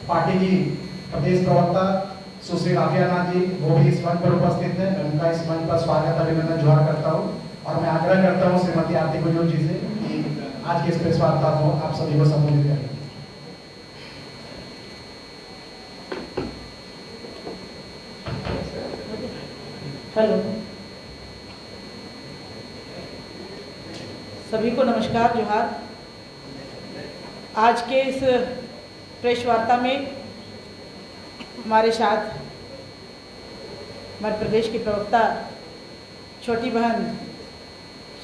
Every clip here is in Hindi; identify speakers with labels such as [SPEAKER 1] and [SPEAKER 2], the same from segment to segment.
[SPEAKER 1] पार्टी की प्रदेश प्रवक्ता सुश्री राफिया नाथ जी वो भी इस मंच पर उपस्थित है। मैं उनका इस मंच पर स्वागत अभिनंदन जोहार करता हूँ और मैं आग्रह करता हूँ श्रीमती आरती गुजूर जी से कि आज के इस प्रेस वार्ता को आप सभी को संबोधित करें।
[SPEAKER 2] हेलो, सभी को नमस्कार, जोहार। आज के इस प्रेस वार्ता में हमारे साथ हमारे प्रदेश की प्रवक्ता छोटी बहन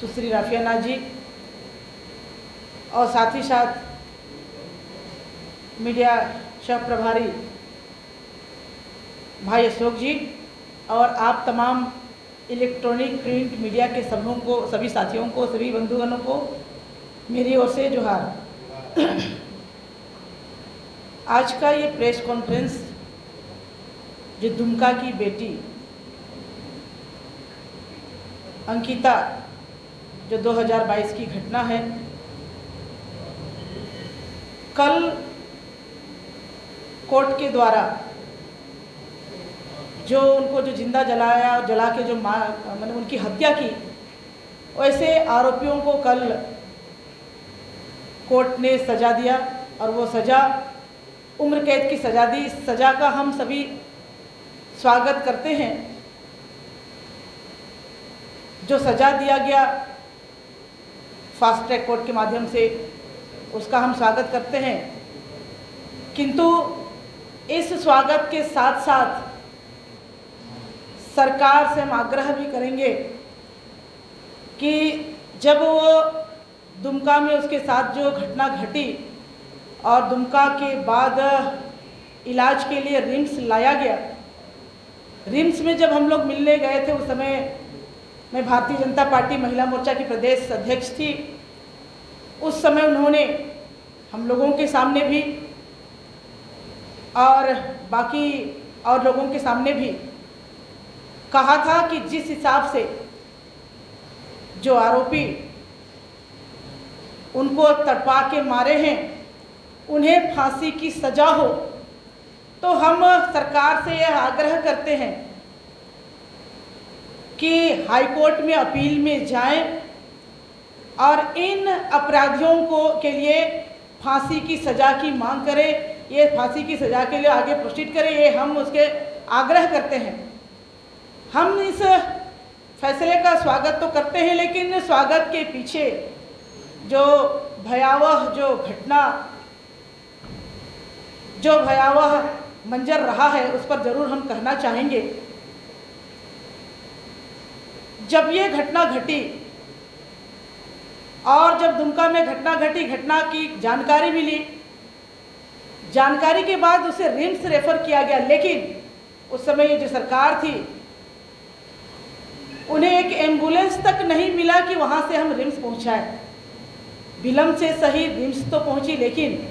[SPEAKER 2] सुश्री राफिया नाथ जी और साथ ही साथ मीडिया सह प्रभारी भाई अशोक जी और आप तमाम इलेक्ट्रॉनिक प्रिंट मीडिया के सबों को, सभी साथियों को, सभी बंधुगणों को मेरी ओर से जोहार। आज का ये प्रेस कॉन्फ्रेंस जो दुमका की बेटी अंकिता जो 2022 की घटना है, कल कोर्ट के द्वारा जो उनको जो जिंदा जलाया और जला के जो मैंने उनकी हत्या की, वैसे आरोपियों को कल कोर्ट ने सज़ा दिया और वो सज़ा उम्र कैद की सज़ा दी। इस सज़ा का हम सभी स्वागत करते हैं। जो सज़ा दिया गया फास्ट ट्रैक कोर्ट के माध्यम से, उसका हम स्वागत करते हैं, किंतु इस स्वागत के साथ साथ सरकार से हम आग्रह भी करेंगे कि जब वो दुमका में उसके साथ जो घटना घटी और दुमका के बाद इलाज के लिए रिम्स लाया गया, रिम्स में जब हम लोग मिलने गए थे, उस समय मैं भारतीय जनता पार्टी महिला मोर्चा की प्रदेश अध्यक्ष थी। उस समय उन्होंने हम लोगों के सामने भी और बाकी और लोगों के सामने भी कहा था कि जिस हिसाब से जो आरोपी उनको तड़पा के मारे हैं, उन्हें फांसी की सज़ा हो। तो हम सरकार से यह आग्रह करते हैं कि हाई कोर्ट में अपील में जाएं और इन अपराधियों को के लिए फांसी की सज़ा की मांग करें। ये फांसी की सज़ा के लिए आगे प्रोसीड करें, ये हम उसके आग्रह करते हैं। हम इस फैसले का स्वागत तो करते हैं, लेकिन स्वागत के पीछे जो भयावह मंजर रहा है, उस पर ज़रूर हम कहना चाहेंगे। जब ये घटना घटी और जब दुमका में घटना घटी, घटना की जानकारी मिली, जानकारी के बाद उसे रिम्स रेफर किया गया, लेकिन उस समय ये जो सरकार थी, उन्हें एक एम्बुलेंस तक नहीं मिला कि वहाँ से हम रिम्स पहुँचाएं। विलम्ब से सही रिम्स तो पहुँची, लेकिन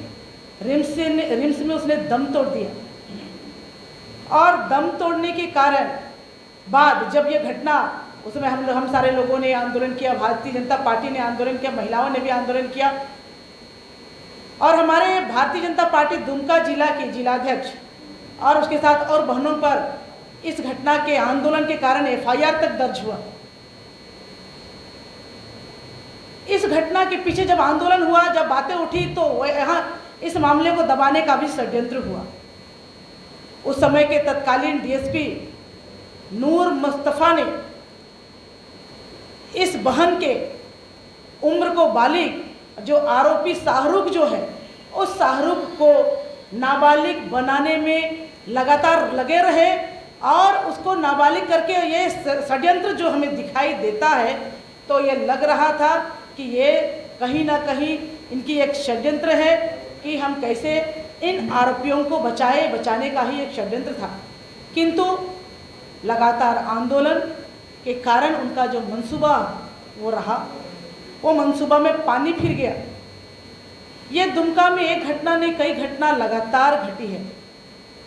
[SPEAKER 2] रिम्स में उसने दम तोड़ दिया और दम तोड़ने के कारण बाद जब ये घटना, उसमें हम सारे लोगों ने आंदोलन किया, भारतीय जनता पार्टी ने आंदोलन किया, महिलाओं ने भी आंदोलन किया और हमारे भारतीय जनता पार्टी दुमका जिला के जिलाध्यक्ष और उसके साथ और बहनों पर इस घटना के आंदोलन के कारण एफआईआर तक दर्ज हुआ। इस घटना के पीछे जब आंदोलन हुआ, जब बातें उठी, तो यहाँ इस मामले को दबाने का भी षड्यंत्र हुआ। उस समय के तत्कालीन डीएसपी नूर मुस्तफ़ा ने इस बहन के उम्र को बालिग, जो आरोपी शाहरुख जो है, उस शाहरुख को नाबालिग बनाने में लगातार लगे रहे और उसको नाबालिग करके ये षड्यंत्र जो हमें दिखाई देता है, तो ये लग रहा था कि ये कहीं ना कहीं इनकी एक षड्यंत्र है कि हम कैसे इन आरोपियों को बचाने का ही एक षड्यंत्र था। किंतु लगातार आंदोलन के कारण उनका जो मंसूबा वो रहा, वो मंसूबा में पानी फिर गया। ये दुमका में एक घटना नहीं, कई घटना लगातार घटी है।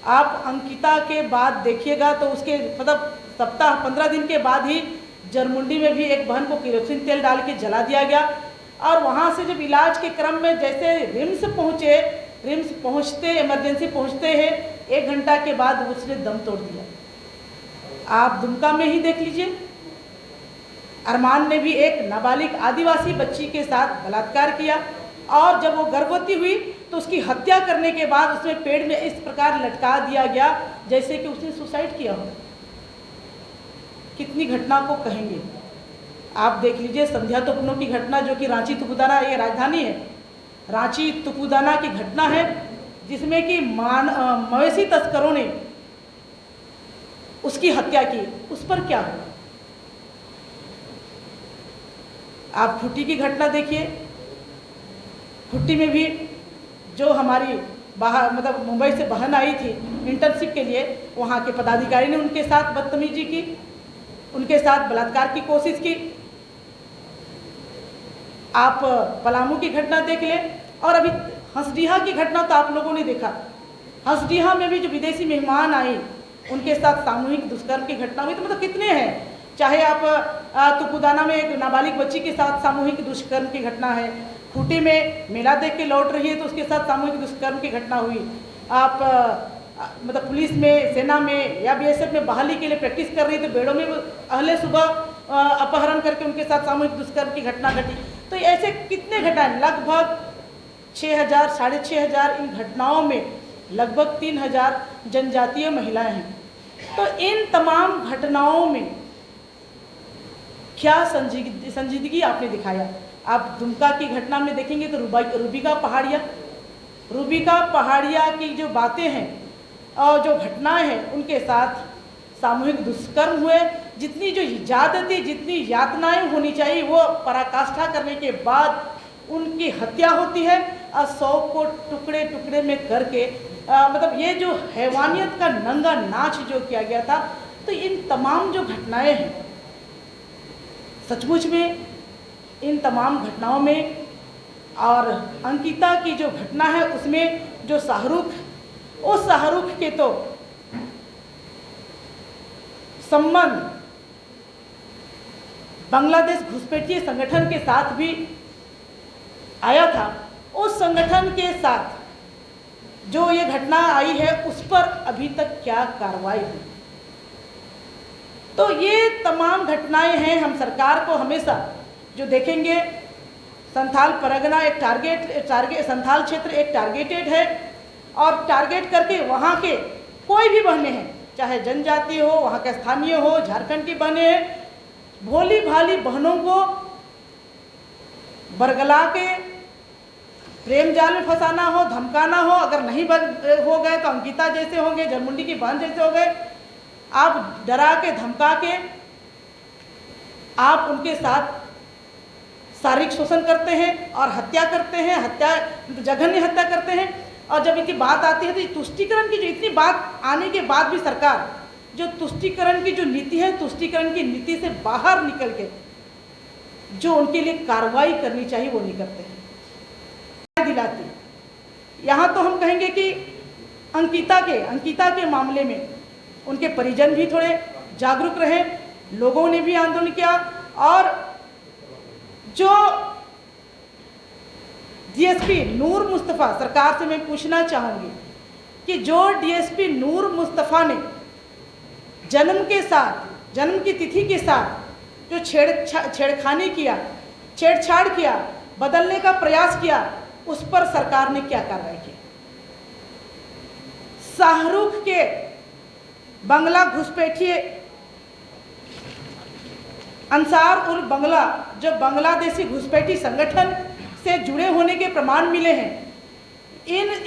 [SPEAKER 2] आप अंकिता के बाद देखिएगा तो उसके मतलब सप्ताह 15 दिन के बाद ही जरमुंडी में भी एक बहन को केरोसिन तेल डाल के जला दिया गया और वहाँ से जब इलाज के क्रम में जैसे रिम्स पहुँचे रिम्स पहुंचते, इमरजेंसी पहुंचते हैं 1 घंटा के बाद उसने दम तोड़ दिया। आप दुमका में ही देख लीजिए, अरमान ने भी एक नाबालिग आदिवासी बच्ची के साथ बलात्कार किया और जब वो गर्भवती हुई तो उसकी हत्या करने के बाद उसमें पेड़ में इस प्रकार लटका दिया गया जैसे कि उसने सुसाइड किया हो। कितनी घटना को कहेंगे आप देख लीजिए। संध्या तुपनो की घटना जो कि रांची तुपुदाना, ये राजधानी है, रांची तुपुदाना की घटना है जिसमें कि मवेशी तस्करों ने उसकी हत्या की। उस पर क्या हुआ? आप खुट्टी की घटना देखिए। खुट्टी में भी जो हमारी बाहर मतलब मुंबई से बहन आई थी इंटर्नशिप के लिए, वहाँ के पदाधिकारी ने उनके साथ बदतमीजी की, उनके साथ बलात्कार की कोशिश की। आप पलामू की घटना देख लें और अभी हंसडीहा की घटना तो आप लोगों ने देखा। हंसडीहा में भी जो विदेशी मेहमान आए उनके साथ सामूहिक दुष्कर्म की घटना हुई। तो मतलब कितने हैं, चाहे आप तुपुदाना में एक नाबालिग बच्ची के साथ सामूहिक दुष्कर्म की घटना है, खूंटी में मेला देख के लौट रही है तो उसके साथ सामूहिक दुष्कर्म की घटना हुई। आप मतलब पुलिस में, सेना में या बीएसएफ में बहाली के लिए प्रैक्टिस कर रही थी, बेड़ों में अहले सुबह अपहरण करके उनके साथ सामूहिक दुष्कर्म की घटना घटी। तो ऐसे कितने घटनाएं, लगभग 6,000 साढ़े 6,000 इन घटनाओं में लगभग 3,000 जनजातीय महिलाएं हैं। तो इन तमाम घटनाओं में क्या संजीदगी आपने दिखाया। आप दुमका की घटना में देखेंगे तो रूबिका पहाड़िया की जो बातें हैं और जो घटनाएं हैं, उनके साथ सामूहिक दुष्कर्म हुए। जितनी जो इजाजती, जितनी यातनाएं होनी चाहिए वो पराकाष्ठा करने के बाद उनकी हत्या होती है और 100 को टुकड़े टुकड़े में करके मतलब ये जो हैवानियत का नंगा नाच जो किया गया था। तो इन तमाम जो घटनाएं हैं, सचमुच में इन तमाम घटनाओं में, और अंकिता की जो घटना है उसमें जो शाहरुख, उस शाहरुख के तो संबंध बांग्लादेश घुसपैठिए संगठन के साथ भी आया था। उस संगठन के साथ जो ये घटना आई है उस पर अभी तक क्या कार्रवाई हुई? तो ये तमाम घटनाएं हैं। हम सरकार को हमेशा जो देखेंगे, संथाल परगना एक टारगेट संथाल क्षेत्र एक टारगेटेड है और टारगेट करके वहाँ के कोई भी बहनें हैं, चाहे जनजाति हो, वहाँ के स्थानीय हो, झारखंड की बहनें हैं, भोली भाली बहनों को बरगला के प्रेम जाल में फंसाना हो, धमकाना हो। अगर नहीं हो गए तो अंकिता जैसे होंगे, जरमुंडी की बहन जैसे हो गए। आप डरा के धमका के आप उनके साथ शारीरिक शोषण करते हैं और हत्या करते हैं, जघन्य हत्या करते हैं। और जब इनकी बात आती है तो तुष्टीकरण की जो इतनी बात आने के बाद भी सरकार जो तुष्टीकरण की जो नीति है, तुष्टीकरण की नीति से बाहर निकल के जो उनके लिए कार्रवाई करनी चाहिए वो नहीं करते हैं, दिलाती। यहाँ तो हम कहेंगे कि अंकिता के मामले में उनके परिजन भी थोड़े जागरूक रहे, लोगों ने भी आंदोलन किया। और जो डीएसपी नूर मुस्तफ़ा, सरकार से मैं पूछना चाहूँगी कि जो डीएसपी नूर मुस्तफ़ा ने जन्म के साथ, जन्म की तिथि के साथ जो छेड़छाड़ किया, बदलने का प्रयास किया, उस पर सरकार ने क्या कार्रवाई की? शाहरुख के बंगला घुसपैठिए अंसार उल बंगला, जो बांग्लादेशी घुसपैठी संगठन से जुड़े होने के प्रमाण मिले हैं।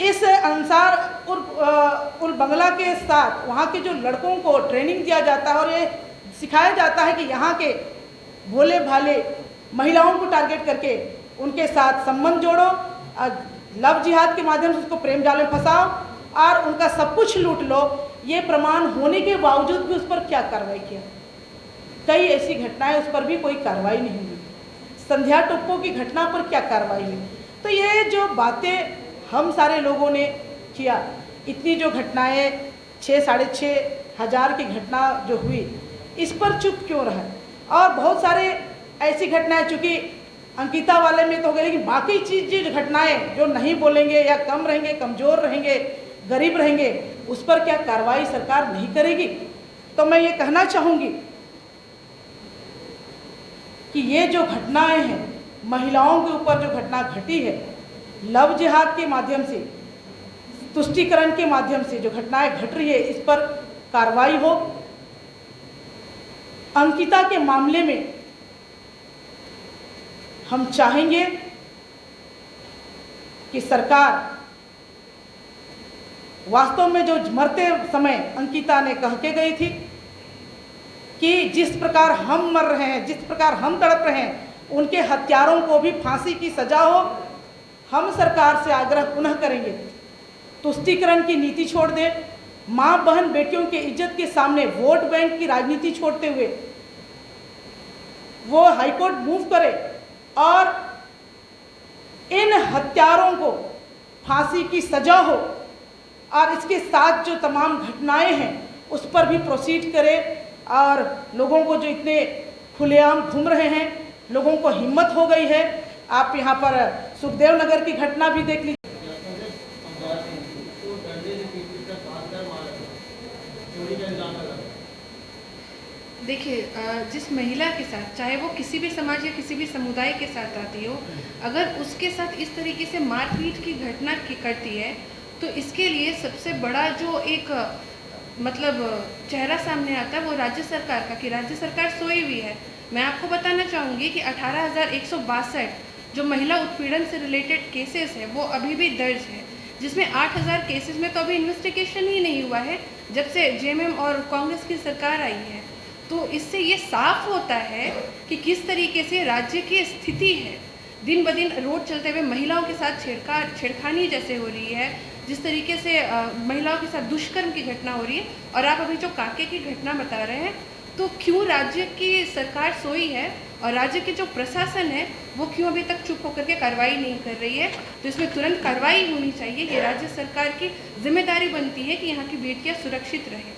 [SPEAKER 2] इस अंसार उल बंगला के साथ वहाँ के जो लड़कों को ट्रेनिंग दिया जाता है और ये सिखाया जाता है कि यहाँ के भोले भाले महिलाओं को टारगेट करके उनके साथ संबंध जोड़ो, लव जिहाद के माध्यम से उसको प्रेम जाल में फंसाओ और उनका सब कुछ लूट लो। ये प्रमाण होने के बावजूद भी उस पर क्या कार्रवाई किया? कई ऐसी घटनाएं, उस पर भी कोई कार्रवाई नहीं हुई। संध्या टोप्पो की घटना पर क्या कार्रवाई हुई? तो ये जो बातें हम सारे लोगों ने किया, इतनी जो घटनाएं 6,000 साढ़े 6,000 की घटना जो हुई, इस पर चुप क्यों रहा? और बहुत सारे ऐसी घटनाएं, चूँकि अंकिता वाले में तो हो गया, लेकिन बाकी चीज घटनाएं जो नहीं बोलेंगे या कम रहेंगे, कमजोर रहेंगे, गरीब रहेंगे, उस पर क्या कार्रवाई सरकार नहीं करेगी? तो मैं ये कहना चाहूँगी कि ये जो घटनाएं हैं, महिलाओं के ऊपर जो घटना घटी है, लव जिहाद के माध्यम से, तुष्टीकरण के माध्यम से जो घटनाएं घट रही है, इस पर कार्रवाई हो। अंकिता के मामले में हम चाहेंगे कि सरकार वास्तव में जो मरते समय अंकिता ने कह के गई थी कि जिस प्रकार हम मर रहे हैं, जिस प्रकार हम तड़प रहे हैं, उनके हत्यारों को भी फांसी की सजा हो। हम सरकार से आग्रह पुनः करेंगे, तुष्टीकरण की नीति छोड़ दें, माँ बहन बेटियों की इज्जत के सामने वोट बैंक की राजनीति छोड़ते हुए वो हाईकोर्ट मूव करे और इन हत्यारों को फांसी की सजा हो, और इसके साथ जो तमाम घटनाएं हैं उस पर भी प्रोसीड करे। और लोगों को जो इतने खुलेआम घूम रहे हैं, लोगों को हिम्मत हो गई है। आप यहाँ पर सुखदेव नगर की घटना भी देख लीजिए।
[SPEAKER 3] देखिए, जिस महिला के साथ, चाहे वो किसी भी समाज या किसी भी समुदाय के साथ आती हो, अगर उसके साथ इस तरीके से मारपीट की घटना करती है, तो इसके लिए सबसे बड़ा जो एक मतलब चेहरा सामने आता है वो राज्य सरकार का, कि राज्य सरकार सोई हुई है। मैं आपको बताना चाहूँगी कि 18,162 जो महिला उत्पीड़न से रिलेटेड केसेस है वो अभी भी दर्ज है, जिसमें 8,000 केसेस में तो अभी इन्वेस्टिगेशन ही नहीं हुआ है जब से जेएमएम और कांग्रेस की सरकार आई है। तो इससे ये साफ होता है कि किस तरीके से राज्य की स्थिति है। दिन ब दिन रोड चलते हुए महिलाओं के साथ छेड़खानी जैसे हो रही है, जिस तरीके से महिलाओं के साथ दुष्कर्म की घटना हो रही है, और आप अभी जो काके की घटना बता रहे हैं, तो क्यों राज्य की सरकार सोई है और राज्य के जो प्रशासन है वो क्यों अभी तक चुप होकर के कार्रवाई नहीं कर रही है? तो इसमें तुरंत कार्रवाई होनी चाहिए। ये राज्य सरकार की जिम्मेदारी बनती है कि यहाँ की बेटियाँ सुरक्षित रहें।